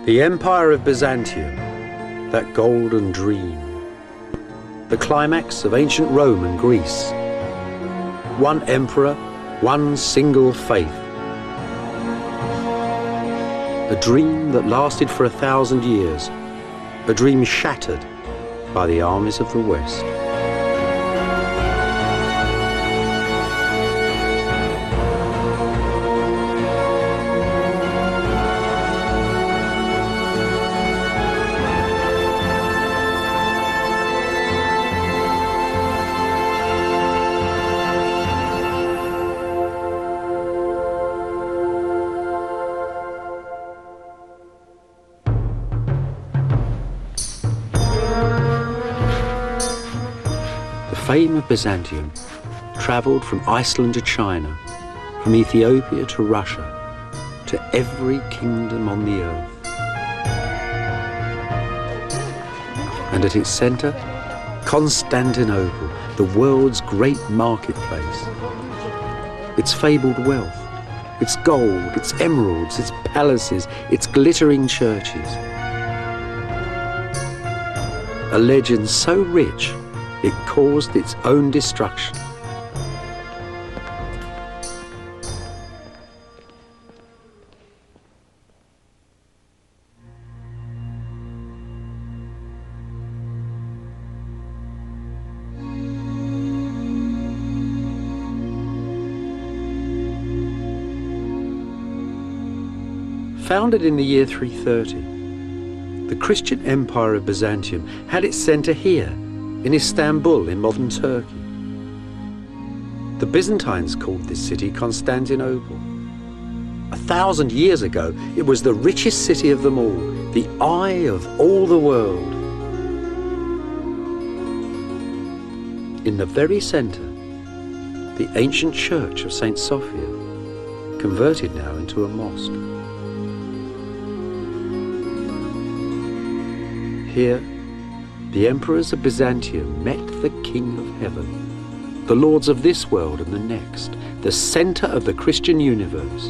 The Empire of Byzantium, that golden dream. The climax of ancient Rome and Greece. One emperor, one single faith. A dream that lasted for 1,000 years. A dream shattered by the armies of the West. The fame of Byzantium travelled from Iceland to China, from Ethiopia to Russia, to every kingdom on the earth. And at its centre, Constantinople, the world's great marketplace. Its fabled wealth, its gold, its emeralds, its palaces, its glittering churches. A legend so rich it caused its own destruction. Founded in the year 330, the Christian Empire of Byzantium had its centre here, in Istanbul, in modern Turkey. The Byzantines called this city Constantinople. 1,000 years ago, it was the richest city of them all, the eye of all the world. In the very centre, the ancient church of St. Sophia, converted now into a mosque. Here, the emperors of Byzantium met the King of Heaven, the lords of this world and the next, the centre of the Christian universe.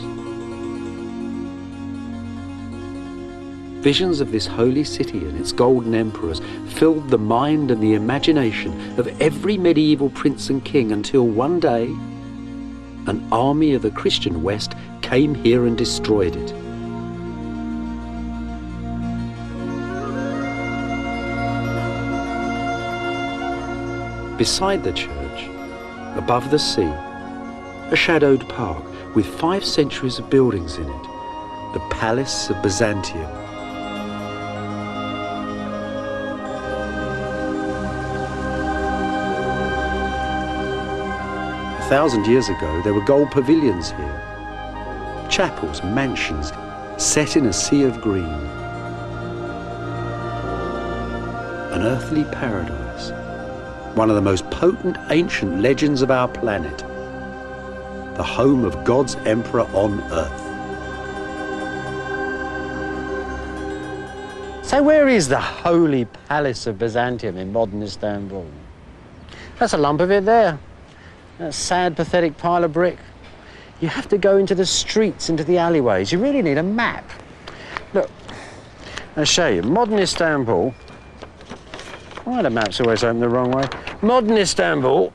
Visions of this holy city and its golden emperors filled the mind and the imagination of every medieval prince and king until one day, an army of the Christian West came here and destroyed it. Beside the church, above the sea, a shadowed park with 5 centuries of buildings in it, the Palace of Byzantium. A 1,000 years ago, there were gold pavilions here, chapels, mansions, set in a sea of green. An earthly paradise. One of the most potent ancient legends of our planet, the home of God's emperor on earth. So where is the Holy Palace of Byzantium in modern Istanbul? That's a lump of it there, that sad, pathetic pile of brick. You have to go into the streets, into the alleyways. You really need a map. Look, I'll show you. Modern Istanbul. Why the map's always open the wrong way? Modern Istanbul,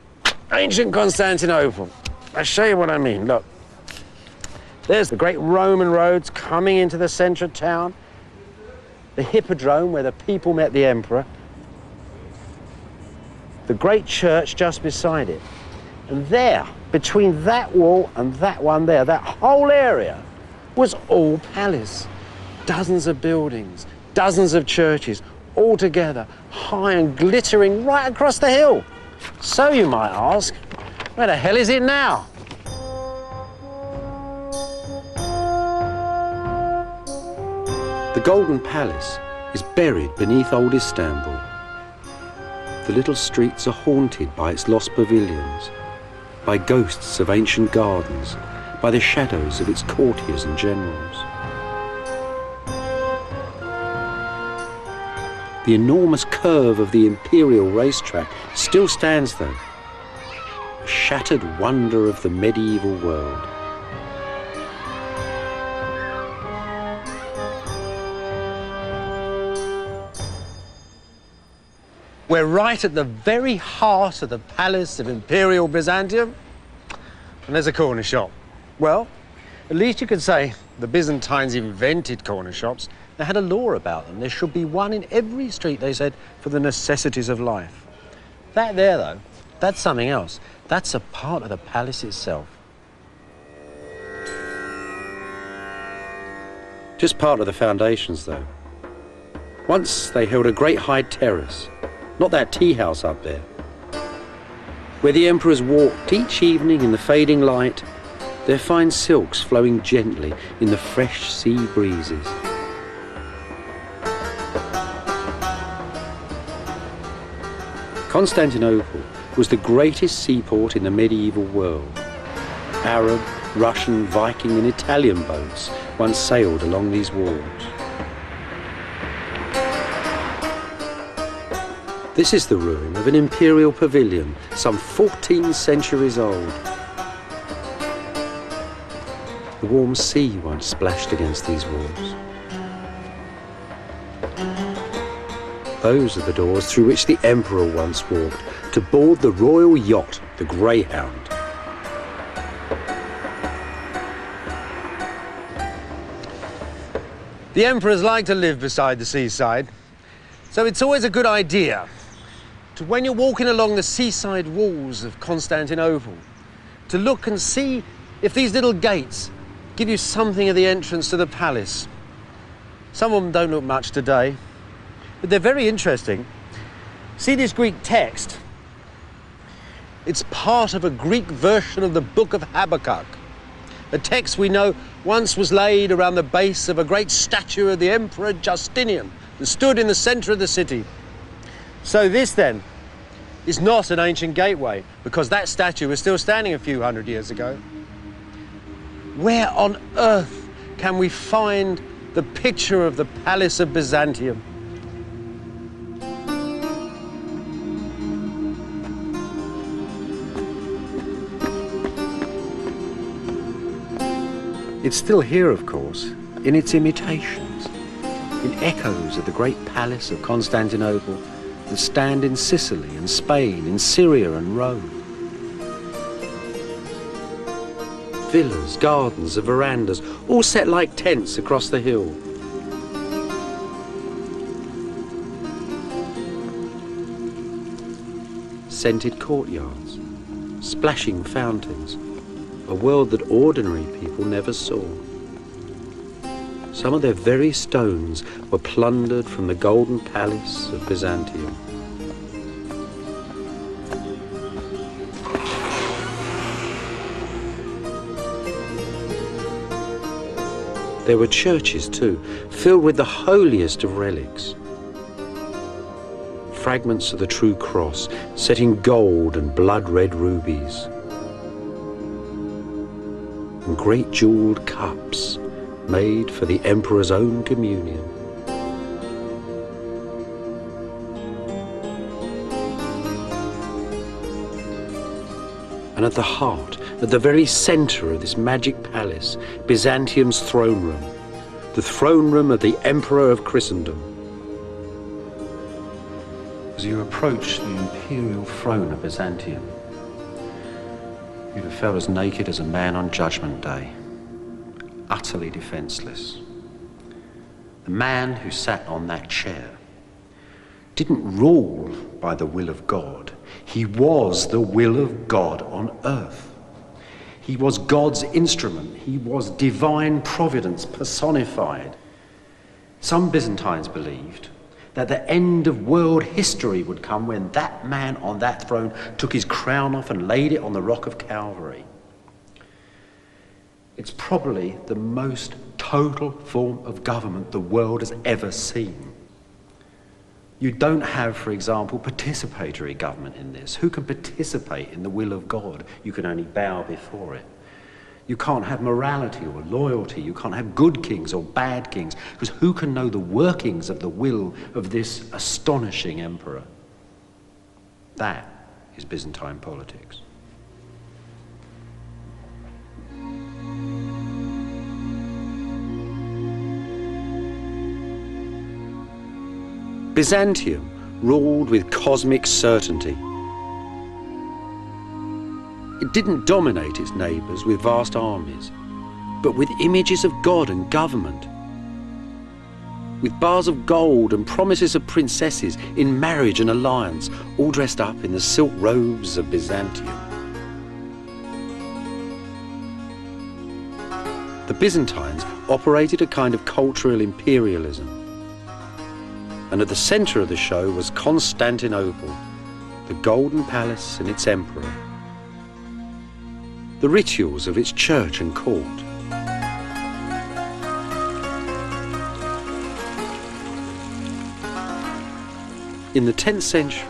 ancient Constantinople. I'll show you what I mean. Look, there's the great Roman roads coming into the centre of town, the hippodrome where the people met the emperor, the great church just beside it. And there, between that wall and that one there, that whole area was all palace. Dozens of buildings, dozens of churches, all together, high and glittering right across the hill. So you might ask, where the hell is it now? The Golden Palace is buried beneath old Istanbul. The little streets are haunted by its lost pavilions, by ghosts of ancient gardens, by the shadows of its courtiers and generals. The enormous curve of the imperial racetrack still stands though, a shattered wonder of the medieval world. We're right at the very heart of the palace of Imperial Byzantium, and there's a corner shop. Well, at least you could say the Byzantines invented corner shops. They had a law about them. There should be one in every street, they said, for the necessities of life. That there, though, that's something else. That's a part of the palace itself. Just part of the foundations, though. Once they held a great high terrace, not that tea house up there, where the emperors walked each evening in the fading light, their fine silks flowing gently in the fresh sea breezes. Constantinople was the greatest seaport in the medieval world. Arab, Russian, Viking and Italian boats once sailed along these walls. This is the ruin of an imperial pavilion, some 14 centuries old. The warm sea once splashed against these walls. Those are the doors through which the emperor once walked to board the royal yacht, the Greyhound. The emperors like to live beside the seaside, so it's always a good idea to, when you're walking along the seaside walls of Constantinople, to look and see if these little gates give you something of the entrance to the palace. Some of them don't look much today, but they're very interesting. See this Greek text? It's part of a Greek version of the book of Habakkuk, a text we know once was laid around the base of a great statue of the Emperor Justinian that stood in the centre of the city. So this, then, is not an ancient gateway, because that statue was still standing a few hundred years ago. Where on earth can we find the picture of the Palace of Byzantium? It's still here, of course, in its imitations, in echoes of the great palace of Constantinople that stand in Sicily and Spain, in Syria and Rome. Villas, gardens and verandas, all set like tents across the hill. Scented courtyards, splashing fountains, a world that ordinary people never saw. Some of their very stones were plundered from the golden palace of Byzantium. There were churches too, filled with the holiest of relics. Fragments of the true cross set in gold and blood-red rubies. And great jewelled cups made for the emperor's own communion. And at the heart, at the very centre of this magic palace, Byzantium's throne room, the throne room of the Emperor of Christendom. As you approach the imperial throne of Byzantium, you'd have felt as naked as a man on Judgment Day, utterly defenceless. The man who sat on that chair didn't rule by the will of God. He was the will of God on earth. He was God's instrument. He was divine providence personified. Some Byzantines believed that the end of world history would come when that man on that throne took his crown off and laid it on the rock of Calvary. It's probably the most total form of government the world has ever seen. You don't have, for example, participatory government in this. Who can participate in the will of God? You can only bow before it. You can't have morality or loyalty. You can't have good kings or bad kings, because who can know the workings of the will of this astonishing emperor? That is Byzantine politics. Byzantium ruled with cosmic certainty. It didn't dominate its neighbours with vast armies, but with images of God and government, with bars of gold and promises of princesses in marriage and alliance, all dressed up in the silk robes of Byzantium. The Byzantines operated a kind of cultural imperialism, and at the centre of the show was Constantinople, the Golden Palace and its emperor, the rituals of its church and court. In the 10th century,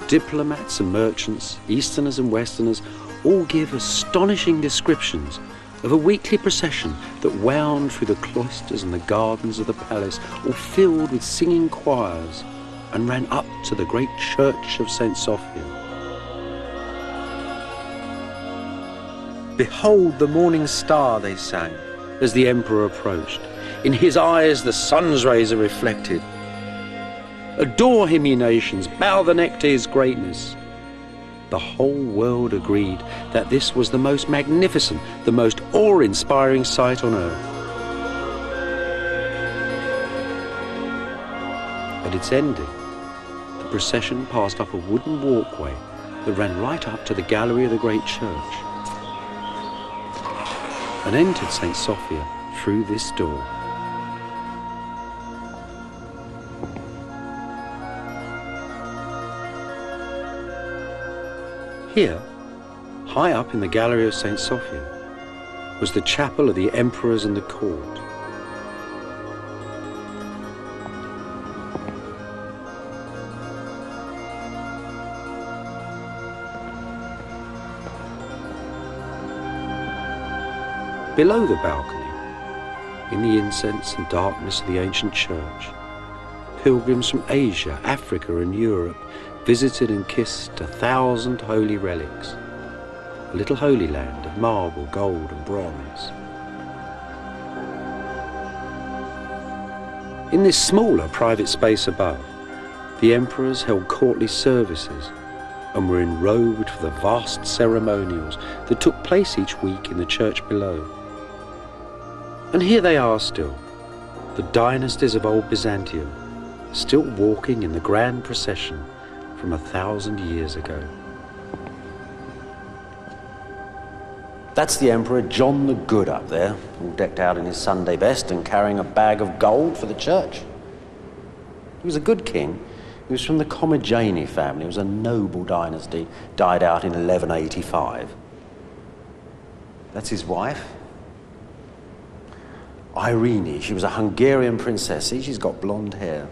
diplomats and merchants, Easterners and Westerners, all give astonishing descriptions of a weekly procession that wound through the cloisters and the gardens of the palace, all filled with singing choirs, and ran up to the great church of St. Sophia. "Behold the morning star," they sang, as the emperor approached. "In his eyes the sun's rays are reflected. Adore him, ye nations, bow the neck to his greatness." The whole world agreed that this was the most magnificent, the most awe-inspiring sight on earth. At its ending, the procession passed up a wooden walkway that ran right up to the gallery of the great church, and entered St. Sophia through this door. Here, high up in the gallery of St. Sophia, was the chapel of the emperors and the court. Below the balcony, in the incense and darkness of the ancient church, pilgrims from Asia, Africa and Europe visited and kissed 1,000 holy relics, a little holy land of marble, gold and bronze. In this smaller private space above, the emperors held courtly services and were enrobed for the vast ceremonials that took place each week in the church below. And here they are still, the dynasties of old Byzantium, still walking in the grand procession from 1,000 years ago. That's the Emperor John the Good up there, all decked out in his Sunday best and carrying a bag of gold for the church. He was a good king. He was from the Commagene family. It was a noble dynasty, died out in 1185. That's his wife, Irene. She was a Hungarian princess. See, she's got blonde hair.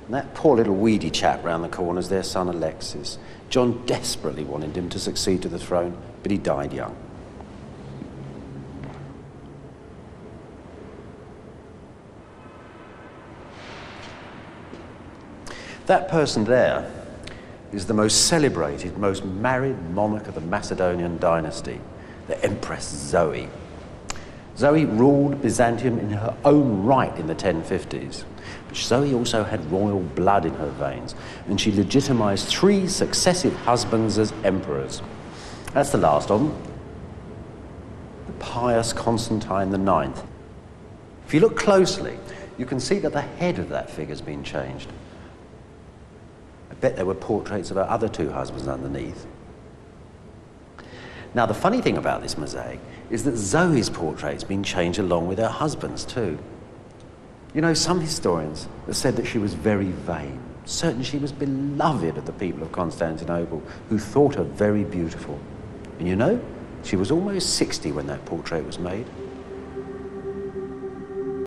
And that poor little weedy chap round the corner is their son Alexis. John desperately wanted him to succeed to the throne, but he died young. That person there is the most celebrated, most married monarch of the Macedonian dynasty, the Empress Zoe. Zoe ruled Byzantium in her own right in the 1050s. But Zoe also had royal blood in her veins, and she legitimized 3 successive husbands as emperors. That's the last of them, the pious Constantine IX. If you look closely, you can see that the head of that figure's been changed. I bet there were portraits of her other 2 husbands underneath. Now, the funny thing about this mosaic is that Zoe's portrait's been changed along with her husband's too. You know, some historians have said that she was very vain, certain she was beloved of the people of Constantinople, who thought her very beautiful. And you know, she was almost 60 when that portrait was made.